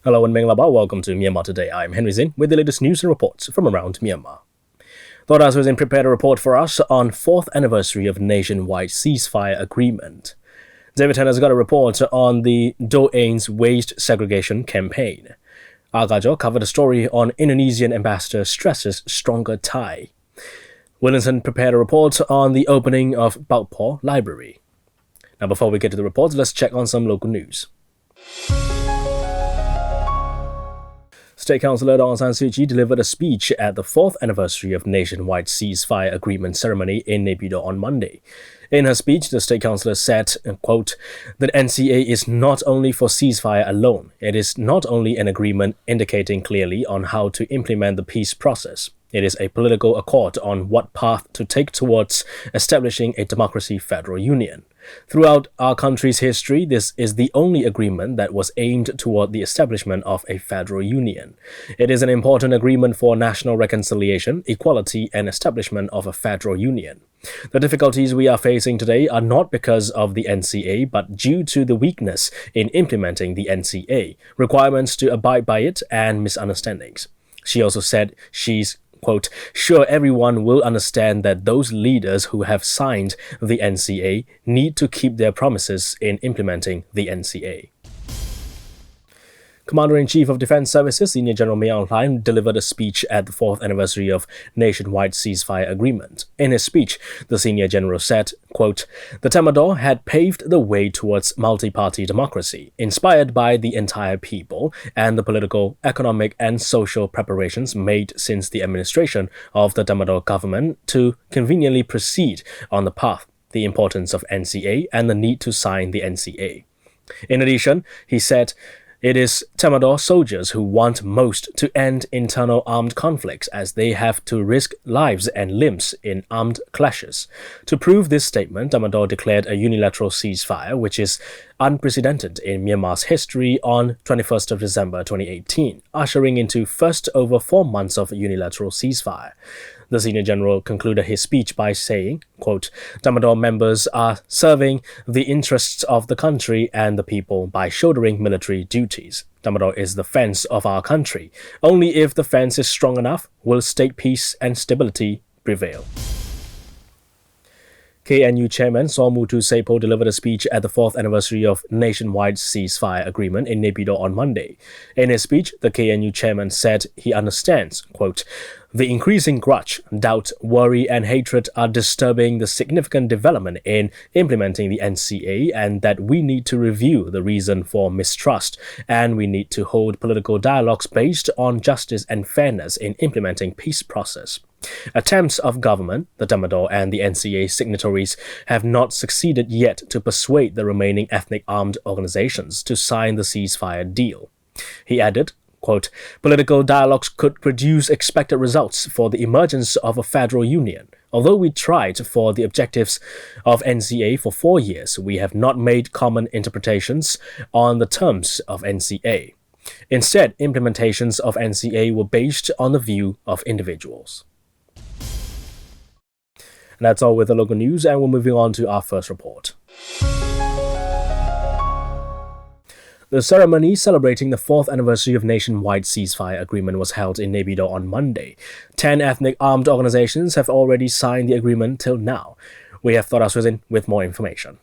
Hello and Menglaba, welcome to Myanmar Today. I'm Henry Zin with the latest news and reports from around Myanmar. Thought I was prepared a report for us on 4th anniversary of nationwide ceasefire agreement. David has got a report on the Do Ains waste segregation campaign. Agajo covered a story on Indonesian ambassador stresses stronger tie. Williamson prepared a report on the opening of Bautpo Library. Now before we get to the reports, let's check on some local news. State Councillor Aung San Suu Kyi delivered a speech at the 4th anniversary of nationwide ceasefire agreement ceremony in Naypyidaw on Monday. In her speech, the State Councillor said, quote, "The NCA is not only for ceasefire alone. It is not only an agreement indicating clearly on how to implement the peace process. It is a political accord on what path to take towards establishing a democracy federal union. Throughout our country's history, this is the only agreement that was aimed toward the establishment of a federal union. It is an important agreement for national reconciliation, equality, and establishment of a federal union. The difficulties we are facing today are not because of the NCA, but due to the weakness in implementing the NCA, requirements to abide by it, and misunderstandings." She also said she's quote, "Sure, everyone will understand that those leaders who have signed the NCA need to keep their promises in implementing the NCA." Commander-in-Chief of Defence Services, Senior General May Aung Hlaing, delivered a speech at the 4th anniversary of nationwide ceasefire agreement. In his speech, the Senior General said, quote, "The Tamador had paved the way towards multi-party democracy, inspired by the entire people and the political, economic and social preparations made since the administration of the Tamador government to conveniently proceed on the path, the importance of NCA and the need to sign the NCA." In addition, he said, "It is Tamador soldiers who want most to end internal armed conflicts as they have to risk lives and limbs in armed clashes." To prove this statement, Tamador declared a unilateral ceasefire, which is unprecedented in Myanmar's history, on 21st of December 2018, ushering into first over 4 months of unilateral ceasefire. The Senior General concluded his speech by saying, quote, "Tamador members are serving the interests of the country and the people by shouldering military duties. Tamador is the fence of our country. Only if the fence is strong enough will state peace and stability prevail." KNU Chairman Saw-Mutu Sepo delivered a speech at the 4th anniversary of nationwide ceasefire agreement in Naypyidaw on Monday. In his speech, the KNU chairman said he understands, quote, "The increasing grudge, doubt, worry and hatred are disturbing the significant development in implementing the NCA, and that we need to review the reason for mistrust, and we need to hold political dialogues based on justice and fairness in implementing peace process. Attempts of government, the Tamador and the NCA signatories have not succeeded yet to persuade the remaining ethnic armed organizations to sign the ceasefire deal." He added, quote, "Political dialogues could produce expected results for the emergence of a federal union. Although we tried for the objectives of NCA for 4 years, we have not made common interpretations on the terms of NCA. Instead, implementations of NCA were based on the view of individuals." And that's all with the local news, and we're moving on to our first report. The ceremony celebrating the 4th anniversary of nationwide ceasefire agreement was held in Naypyidaw on Monday. 10 ethnic armed organizations have already signed the agreement till now. We have Thoras Wizin with more information.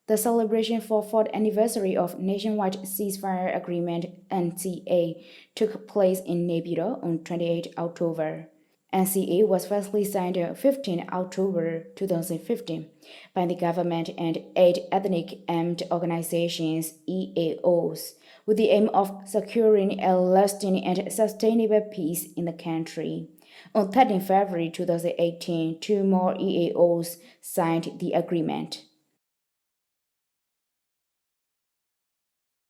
The celebration for 4th anniversary of Nationwide Ceasefire Agreement (NCA) took place in Naypyidaw on 28 October. NCA was firstly signed on 15 October 2015 by the government and 8 ethnic armed organizations (EAOs) with the aim of securing a lasting and sustainable peace in the country. On 13 February 2018, 2 more EAOs signed the agreement.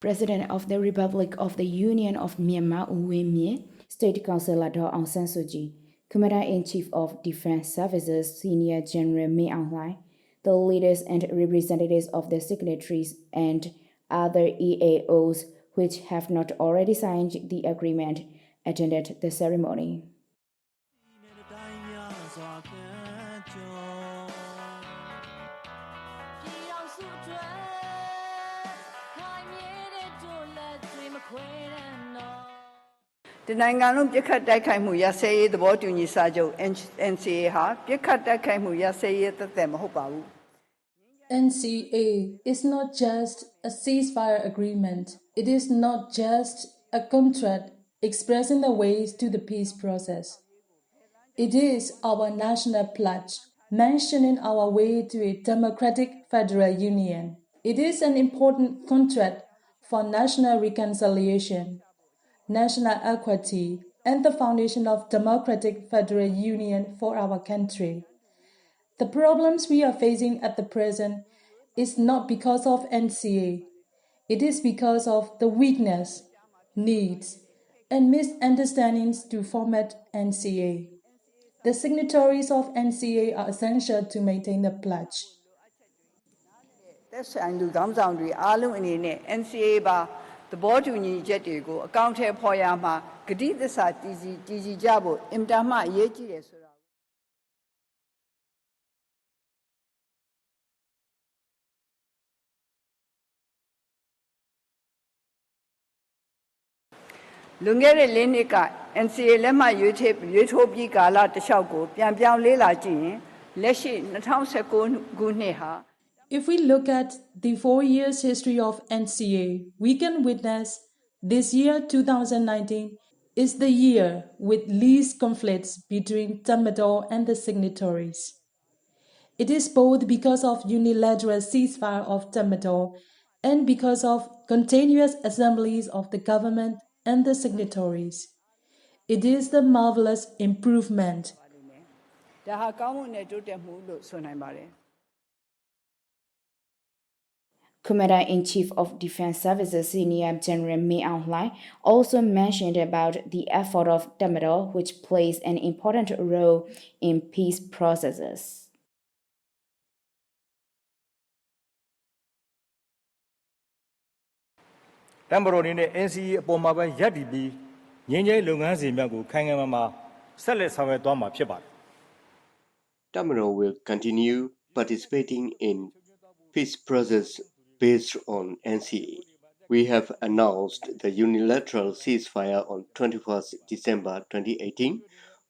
President of the Republic of the Union of Myanmar U Win Myint, State Councillor Aung San Suu Kyi, Commander-in-Chief of Defence Services Senior General May Aung Hlaing, the leaders and representatives of the signatories and other EAOs which have not already signed the agreement attended the ceremony. ဒီနိုင်ငံလုံးပြစ်ခတ်တိုက်ခိုက်မှုရစဲရေးသဘောတူညီစာချုပ် NCA ဟာပြစ်ခတ်တိုက်ခိုက်မှုရစဲရေးသက်သက်မဟုတ်ပါဘူး NCA is not just a ceasefire agreement. It is not just a contract expressing the ways to the peace process. It is our national pledge, mentioning our way to a democratic federal union. It is an important contract for national reconciliation, national equity, and the foundation of democratic federal union for our country. The problems we are facing at the present is not because of NCA. It is because of the weakness, needs, and misunderstandings to format NCA. The signatories of NCA are essential to maintain the pledge. သက်ဆိုင်သူခေါင်းဆောင်တွေအားလုံးအနေနဲ့ NCA ပါသဘောတူညီချက်တွေကိုအကောင့်ထဲပေါ်ရမှာဂတိသစ္စာတည်ကြည်ကြဖို့အင်တာမှအရေးကြီးတယ်ဆိုတာလွန်ခဲ့တဲ့၄နှစ်က NCA လက်မှတ်ရွေးထိုးပြီးကာလတစ်လျှောက်ကိုပြန်ပြောင်းလေးလာကြည့်ရင်လက်ရှိ2019ခုနှစ်ဟာ If we look at the 4 years history of NCA, we can witness this year 2019 is the year with least conflicts between Tamador and the signatories. It is both because of unilateral ceasefire of Tamador and because of continuous assemblies of the government and the signatories. It is the marvelous improvement. ဒါဟာကောင်းမွန်တဲ့တိုးတက်မှုလို့ဆိုနိုင်ပါတယ် Commander-in-Chief of Defense Services Senior General Min Aung Hlaing also mentioned about the effort of Tamador, which plays an important role in peace processes. တမ်ဘရိုအနေနဲ့ NCA အပေါ်မှာပဲရပ်တည်ပြီးငြိမ်းချမ်းလုပ်ငန်းစဉ်များကိုခိုင်ခိုင်မာမာဆက်လက်ဆောင်ရွက်သွားမှာဖြစ်ပါတယ် Tamil will continue participating in peace process based on NCA. We have announced the unilateral ceasefire on 21st December 2018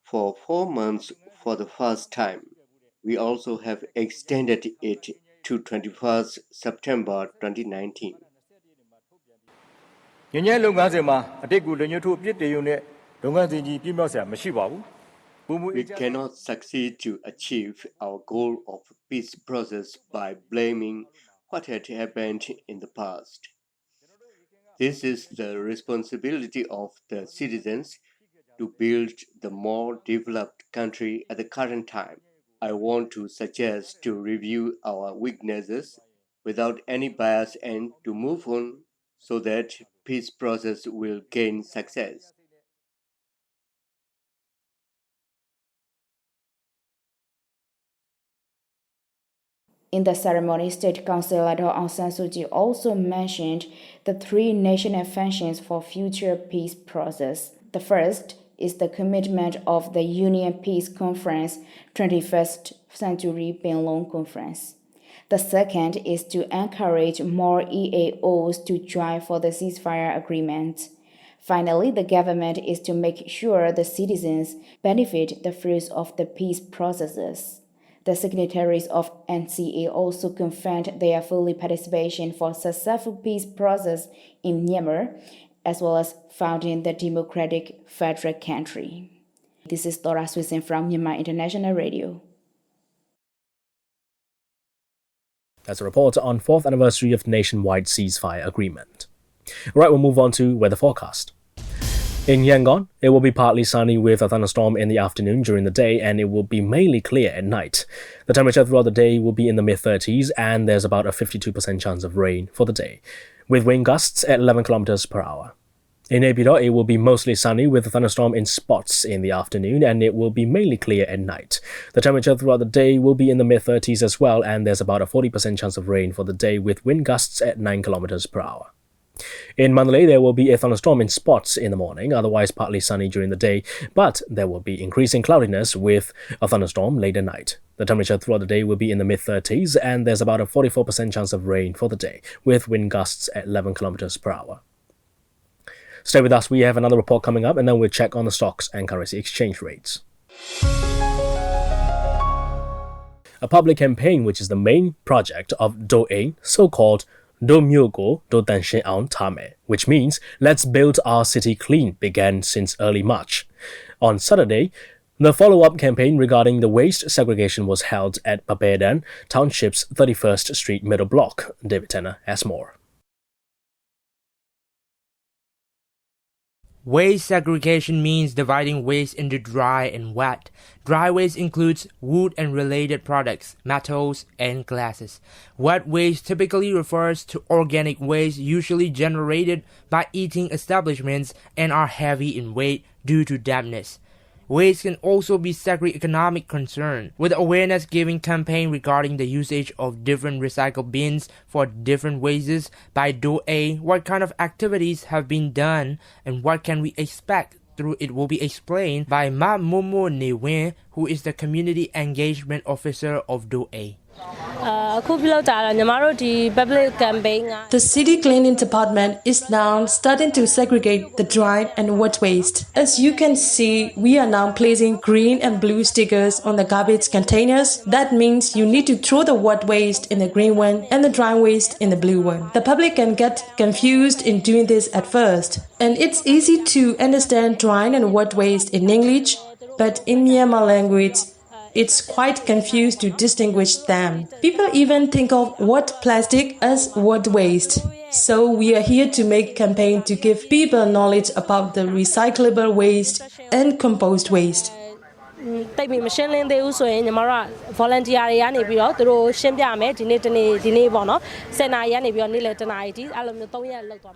for 4 months for the first time. We also have extended it to 21st September 2019. ငြိမ်းချမ်းလုပ်ငန်းစဉ်မှာအတိတ်ကိုလွန်ညွှတ်ထုတ်အပြစ်တင်ရုံနဲ့လုပ်ငန်းစဉ်ကြီးပြည့်မြောက်စရာမရှိပါဘူး We cannot succeed to achieve our goal of peace process by blaming what had happened in the past. This is the responsibility of the citizens to build the more developed country at the current time. I want to suggest to review our weaknesses without any bias and to move on so that peace process will gain success. In the ceremony, State Councilor Aung San Suu Kyi also mentioned the three national functions for future peace process. The first is the commitment of the Union Peace Conference 21st Century Penlong Conference. The second is to encourage more EAOs to join for the ceasefire agreement. Finally, the government is to make sure the citizens benefit the fruits of the peace processes. The signatories of NCA also confirmed their full participation for successful peace process in Myanmar, as well as founding the democratic federal country. This is Dora Swison from Myanmar International Radio. That's a report on 4th anniversary of nationwide ceasefire agreement. Right, we'll move on to weather forecast. In Yangon, it will be partly sunny with a thunderstorm in the afternoon during the day, and it will be mainly clear at night. The temperature throughout the day will be in the mid-30s, and there's about a 52% chance of rain for the day, with wind gusts at 11 km per hour. In Naypyidaw, it will be mostly sunny with a thunderstorm in spots in the afternoon, and it will be mainly clear at night. The temperature throughout the day will be in the mid-30s as well, and there's about a 40% chance of rain for the day with wind gusts at 9 km per hour. In Mandalay, there will be a thunderstorm in spots in the morning, otherwise partly sunny during the day, but there will be increasing cloudiness with a thunderstorm late at night. The temperature throughout the day will be in the mid-30s, and there's about a 44% chance of rain for the day, with wind gusts at 11 km per hour. Stay with us, we have another report coming up, and then we'll check on the stocks and currency exchange rates. A public campaign, which is the main project of Do-A, so-called Do Myogo Do Danshin Aung Tame, which means Let's Build Our City Clean, began since early March. On Saturday, the follow-up campaign regarding the waste segregation was held at Babadan Township's 31st Street Middle Block. David Tanner has more. Waste segregation means dividing waste into dry and wet. Dry waste includes wood and related products, metals, and glasses. Wet waste typically refers to organic waste usually generated by eating establishments and are heavy in weight due to dampness. Waste can also be socio-economic concern, with awareness-giving campaign regarding the usage of different recycle bins for different wastes by Do-A. What kind of activities have been done and what can we expect through it will be explained by Ma Momo Newin, who is the Community Engagement Officer of Do-A. The city cleaning department is now starting to segregate the dry and wet waste. As you can see, we are now placing green and blue stickers on the garbage containers. That means you need to throw the wet waste in the green one and the dry waste in the blue one. The public can get confused in doing this at first, and it's easy to understand dry and wet waste in English, but in Myanmar language, it's quite confused to distinguish them. People even think of wet plastic as wet waste. So we are here to make campaign to give people knowledge about the recyclable waste and compost waste.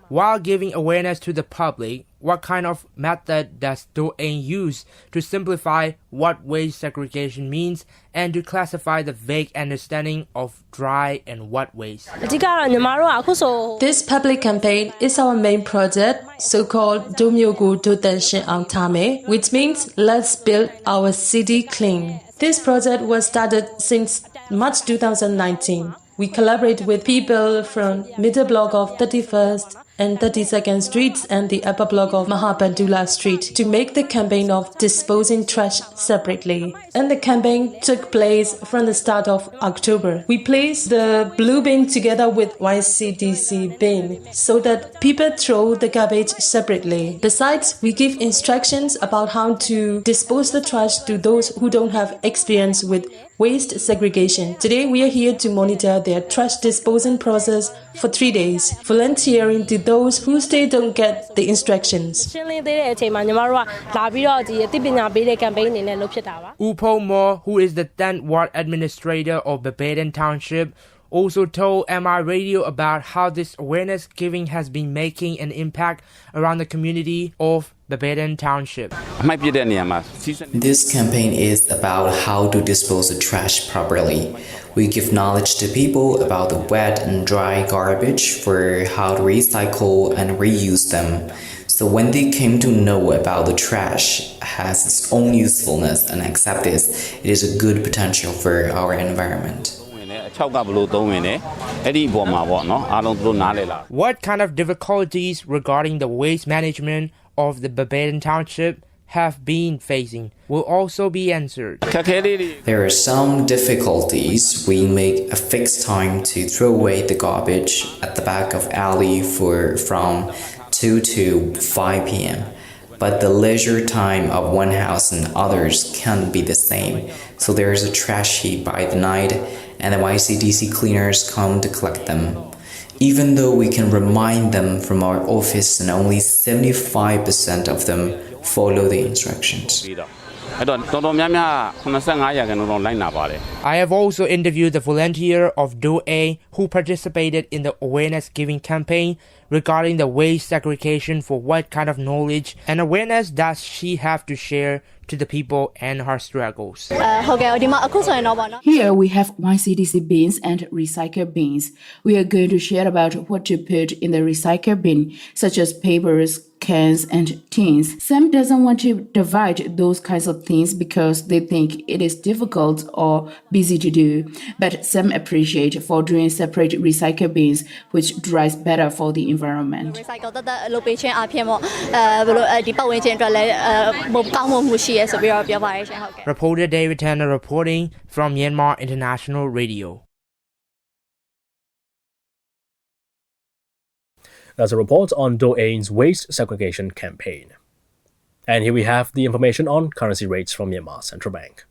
While giving awareness to the public, what kind of method does Do-A use to simplify what waste segregation means and to classify the vague understanding of dry and wet waste? This public campaign is our main project, so-called Do Myogo Do Danshin Aung Tame, which means Let's Build Our City Clean. This project was started since March 2019. We collaborate with people from middle block of 31st and 32nd Streets and the upper block of Mahabandula Street to make the campaign of disposing trash separately. And the campaign took place from the start of October. We placed the blue bin together with YCDC bin so that people throw the garbage separately. Besides, we give instructions about how to dispose the trash to those who don't have experience with waste segregation. Today, we are here to monitor their trash disposal process for 3 days, volunteering to those who still don't get the instructions. Upo Mo, who is the 10th Ward Administrator of Babadan Township, also told MI Radio about how this awareness giving has been making an impact around the community of Babadan Township. This campaign is about how to dispose of trash properly. We give knowledge to people about the wet and dry garbage for how to recycle and reuse them. So when they came to know about the trash has its own usefulness and accept this, it is a good potential for our environment. What kind of difficulties regarding the waste management of the Babadan Township have been facing will also be answered. There are some difficulties. We make a fixed time to throw away the garbage at the back of alley from 2 to 5 p.m. But the leisure time of one house and others can't be the same. So there is a trash heap by the night and the YCDC cleaners come to collect them. Even though we can remind them from our office and only 75% of them follow the instructions. I have also interviewed the volunteer of Do-A who participated in the awareness-giving campaign regarding the waste segregation. For what kind of knowledge and awareness does she have to share to the people and her struggles? Here we have YCDC bins and recycle bins. We are going to share about what to put in the recycle bin, such as papers, cans, and tins. Some doesn't want to divide those kinds of things because they think it is difficult or busy to do, but some appreciate for doing separate recycle bins, which dries better for the environment. Reporter David Tanner reporting from Myanmar International Radio. That's a report on Do Ain's waste segregation campaign. And here we have the information on currency rates from Myanmar Central Bank.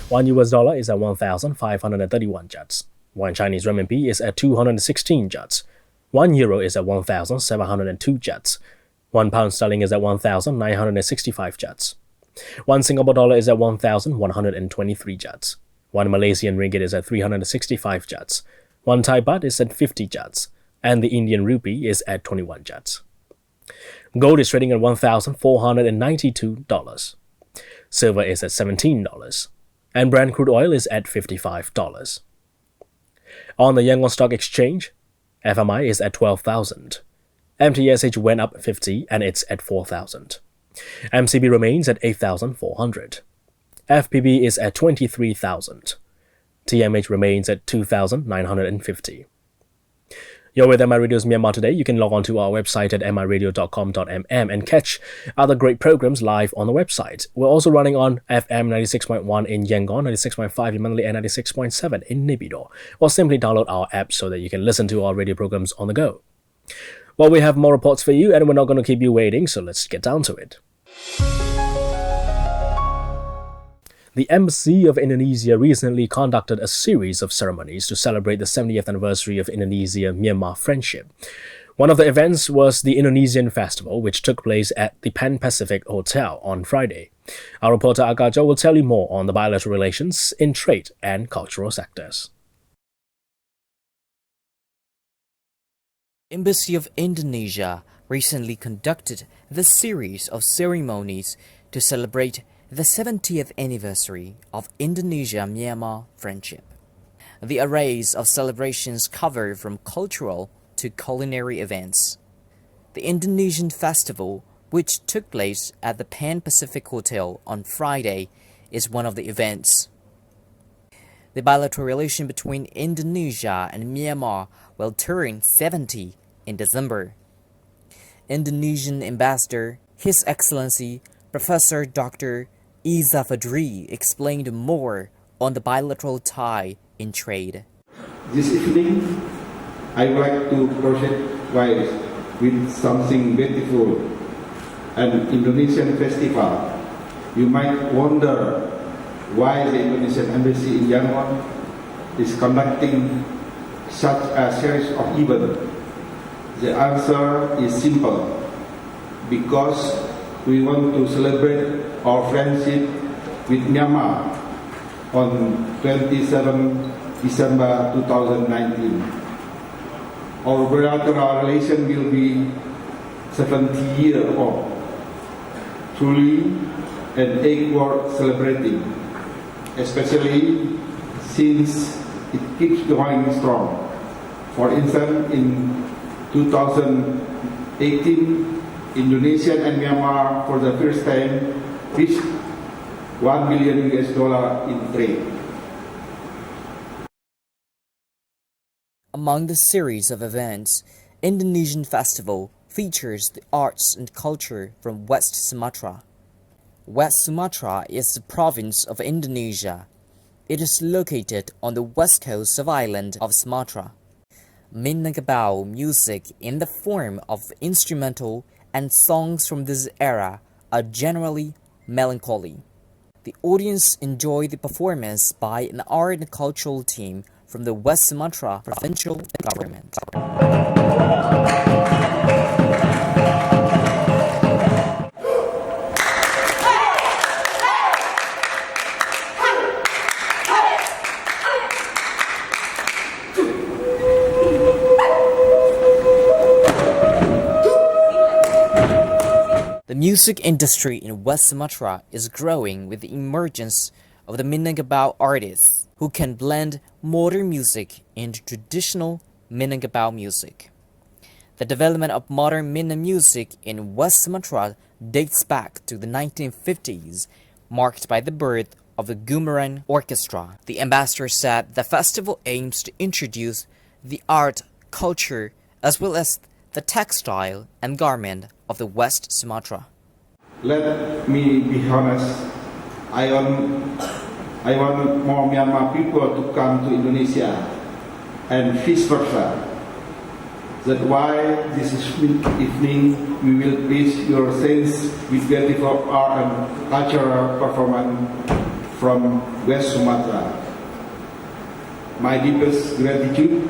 $1 is at 1,531 kyats. 1 Chinese renminbi is at 216 kyats. 1 euro is at 1,702 kyats. 1 pound sterling is at 1,965 kyats. 1 Singapore dollar is at 1,123 kyats. 1 Malaysian ringgit is at 365 kyats. 1 Thai baht is at 50 kyats. And the Indian rupee is at 21 kyats. Gold is trading at $1,492. Silver is at $17. And Brent crude oil is at $55. On the Yangon Stock Exchange, FMI is at 12,000. MTSH went up 50 and it's at 4,000. MCB remains at 8,400. FPB is at 23,000. TMH remains at 2,950. You're with MI Radio's Myanmar Today. You can log on to our website at miradio.com.mm and catch other great programs live on the website. We're also running on FM 96.1 in Yangon, 96.5 in Manali, and 96.7 in Naypyidaw. Or simply download our app so that you can listen to our radio programs on the go. Well, we have more reports for you, and we're not going to keep you waiting, so let's get down to it. The Embassy of Indonesia recently conducted a series of ceremonies to celebrate the 70th anniversary of Indonesia-Myanmar friendship. One of the events was the Indonesian Festival, which took place at the Pan Pacific Hotel on Friday. Our reporter Agajo will tell you more on the bilateral relations in trade and cultural sectors. Embassy of Indonesia recently conducted the series of ceremonies to celebrate the 70th anniversary of Indonesia-Myanmar friendship. The arrays of celebrations cover from cultural to culinary events. The Indonesian Festival, which took place at the Pan Pacific Hotel on Friday, is one of the events. The bilateral relation between Indonesia and Myanmar will turn 70 in December. Indonesian Ambassador, His Excellency Professor Dr. Iza Fadri explained more on the bilateral tie in trade. This evening, I would like to proceed with something beautiful, an Indonesian festival. You might wonder why the Indonesian Embassy in Yangon is conducting such a series of events. The answer is simple, because we want to celebrate our friendship with Myanmar on 27 December 2019. Our bilateral relation will be 70 years old, truly an ache worth celebrating, especially since it keeps going strong. For instance, in 2018, Indonesia and Myanmar for the first time reached $1 billion in trade. Among the series of events, Indonesian Festival features the arts and culture from West Sumatra. West Sumatra is the province of Indonesia. It is located on the west coast of island of Sumatra. Minangkabau music in the form of instrumental and songs from this era are generally melancholy. The audience enjoyed the performance by an art and cultural team from the West Sumatra provincial government. The music industry in West Sumatra is growing with the emergence of the Minangkabau artists who can blend modern music into traditional Minangkabau music. The development of modern Minna music in West Sumatra dates back to the 1950s, marked by the birth of the Gumeran Orchestra. The ambassador said the festival aims to introduce the art, culture, as well as the textile and garment of the West Sumatra. Let me be honest, I want more Myanmar people to come to Indonesia and vice versa. That's why this evening we will please your sense with beautiful art and cultural performance from West Sumatra. My deepest gratitude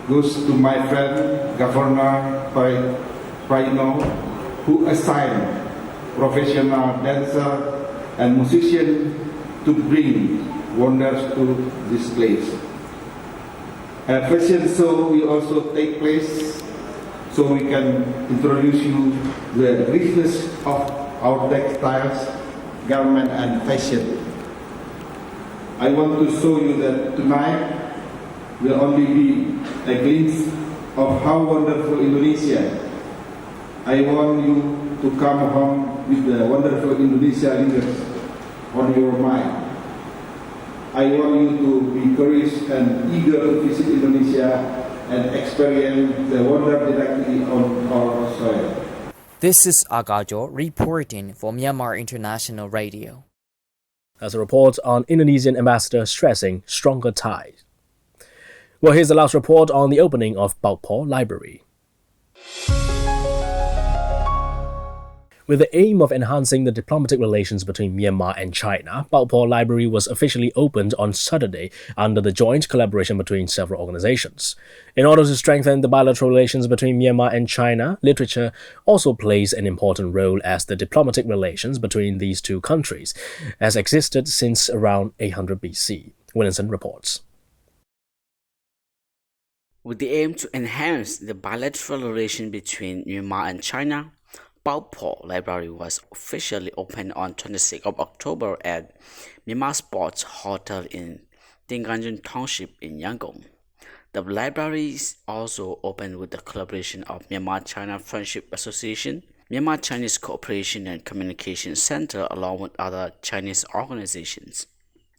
goes to my friend Governor Praino, who assigned professional dancer and musician to bring wonders to this place. A fashion show will also take place so we can introduce you the richness of our textiles, garment and fashion. I want to show you that tonight will only be a glimpse of how wonderful Indonesia. I want you to come home with the wonderful Indonesia leaders on your mind. I want you to be curious and eager to visit Indonesia and experience the wonder directly on our soil. This is Agajo reporting for Myanmar International Radio. As a report on Indonesian ambassador stressing stronger ties. Well, here's the last report on the opening of Baukpo Library. With the aim of enhancing the diplomatic relations between Myanmar and China, Baukpo Library was officially opened on Saturday under the joint collaboration between several organizations. In order to strengthen the bilateral relations between Myanmar and China, literature also plays an important role, as the diplomatic relations between these two countries has existed since around 800 BC. Williamson reports. With the aim to enhance the bilateral relation between Myanmar and China, Baukpo Library was officially opened on 26th of October at Myanmar Sports Hotel in Tinganjun Township in Yangon. The library is also opened with the collaboration of Myanmar-China Friendship Association, Myanmar Chinese Cooperation and Communication Center, along with other Chinese organizations.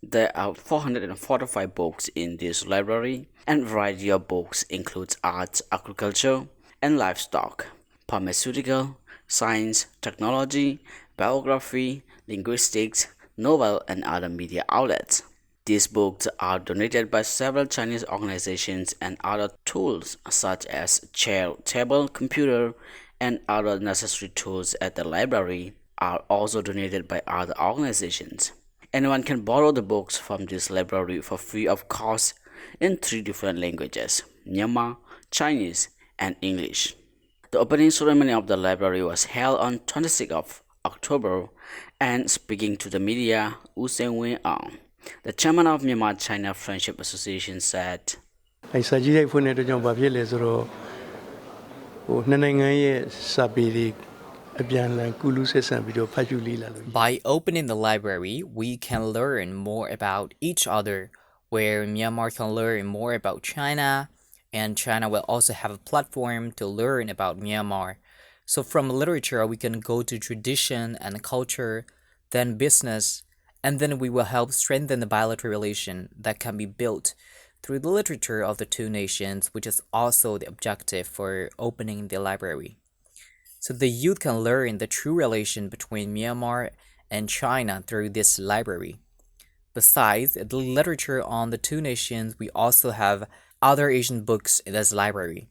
There are 445 books in this library, and variety of books includes arts, agriculture, and livestock, pharmaceutical, science, technology, biography, linguistics, novel, and other media outlets. These books are donated by several Chinese organizations, and other tools such as chair, table, computer, and other necessary tools at the library are also donated by other organizations. Anyone can borrow the books from this library for free of cost in 3 different languages: Myanmar, Chinese, and English. The opening ceremony of the library was held on 26th of October, and speaking to the media, Wu Seng-win, the chairman of Myanmar-China Friendship Association, said, By opening the library, we can learn more about each other, where Myanmar can learn more about China, and China will also have a platform to learn about Myanmar. So from literature, we can go to tradition and culture, then business, and then we will help strengthen the bilateral relation that can be built through the literature of the two nations, which is also the objective for opening the library. So the youth can learn the true relation between Myanmar and China through this library. Besides the literature on the two nations, we also have other Asian books in this library.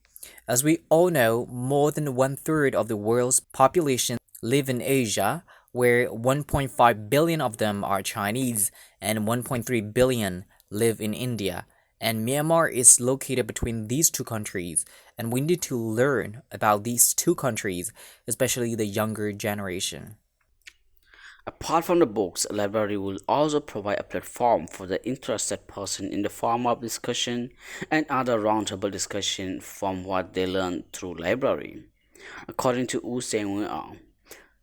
As we all know, more than 1/3 of the world's population live in Asia, where 1.5 billion of them are Chinese and 1.3 billion live in India. And Myanmar is located between these two countries, and we need to learn about these two countries, especially the younger generation. Apart from the books, a library will also provide a platform for the interested person in the form of discussion and other roundtable discussion from what they learn through library. According to Wu Seng-win,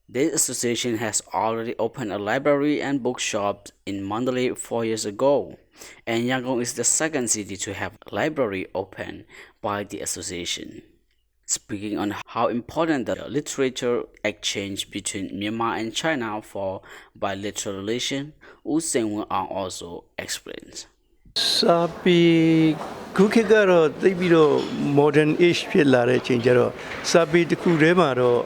this association has already opened a library and bookshop in Mandalay 4 years ago, and Yangon is the second city to have a library opened by the association. Speaking on how important the literature exchange between Myanmar and China for bilateral relations, Wu Seng-wen also explains. စာပေခုခေတ်ကတော့သိပြီးတော့ modern age ဖြစ်လာတဲ့အချိန်ကျတော့စာပေတစ်ခုတည်းမှာတော့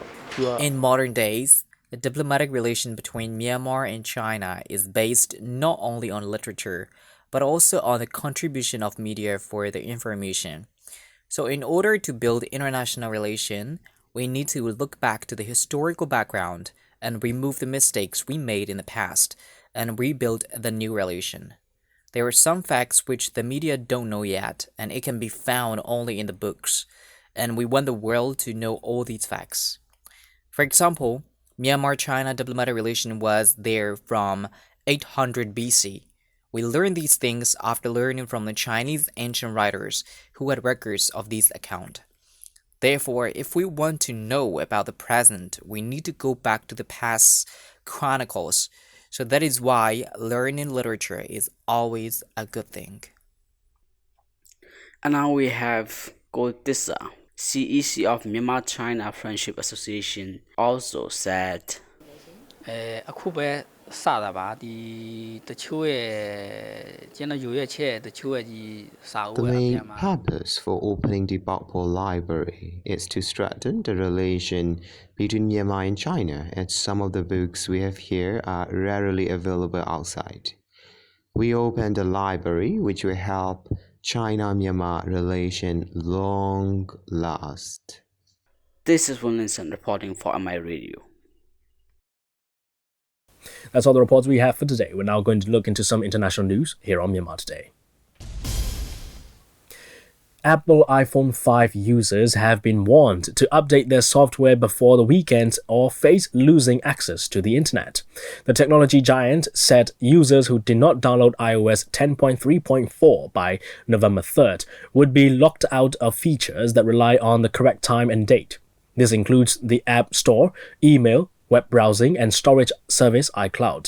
In modern days, the diplomatic relation between Myanmar and China is based not only on literature, but also on the contribution of media for the information. So in order to build international relation, we need to look back to the historical background and remove the mistakes we made in the past and rebuild the new relation. There are some facts which the media don't know yet, and it can be found only in the books, and we want the world to know all these facts. For example, Myanmar-China diplomatic relation was there from 800 BC. We learned these things after learning from the Chinese ancient writers who had records of these accounts. Therefore, if we want to know about the present, we need to go back to the past chronicles. So that is why learning literature is always a good thing. And now we have Tissa, CEC of Myanmar-China Friendship Association, also said, အခုပဲစတာပါဒီတချို့ရဲ့ကျွန်တော်ရွေးချက်တချို့ရဲ့ဒီစာအုပ် The main purpose for opening the Baokpo Library is to strengthen the relation between Myanmar and China, and some of the books we have here are rarely available outside. We opened the library which will help China-Myanmar relation long last. This is Williamson reporting for MI Radio. That's all the reports we have for today. We're now going to look into some international news here on Myanmar Today. Apple iPhone 5 users have been warned to update their software before the weekend or face losing access to the internet. The technology giant said users who did not download iOS 10.3.4 by November 3rd would be locked out of features that rely on the correct time and date. This includes the App Store, email, web browsing, and storage service iCloud.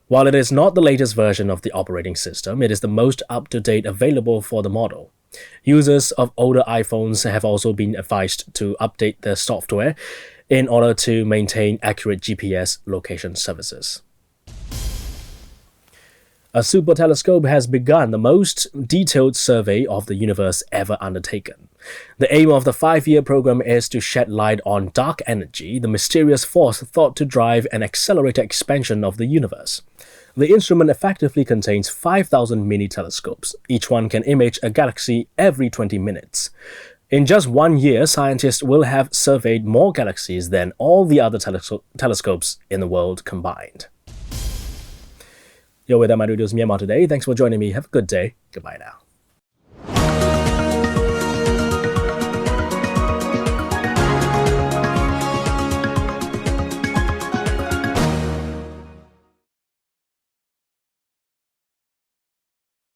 While it is not the latest version of the operating system, it is the most up-to-date available for the model. Users of older iPhones have also been advised to update their software in order to maintain accurate GPS location services. A super telescope has begun the most detailed survey of the universe ever undertaken. The aim of the 5-year program is to shed light on dark energy, the mysterious force thought to drive and accelerate the expansion of the universe. The instrument effectively contains 5,000 mini-telescopes. Each one can image a galaxy every 20 minutes. In just 1 year, scientists will have surveyed more galaxies than all the other telescopes in the world combined. You're with MI Radio's Myanmar Today. Thanks for joining me. Have a good day. Goodbye now.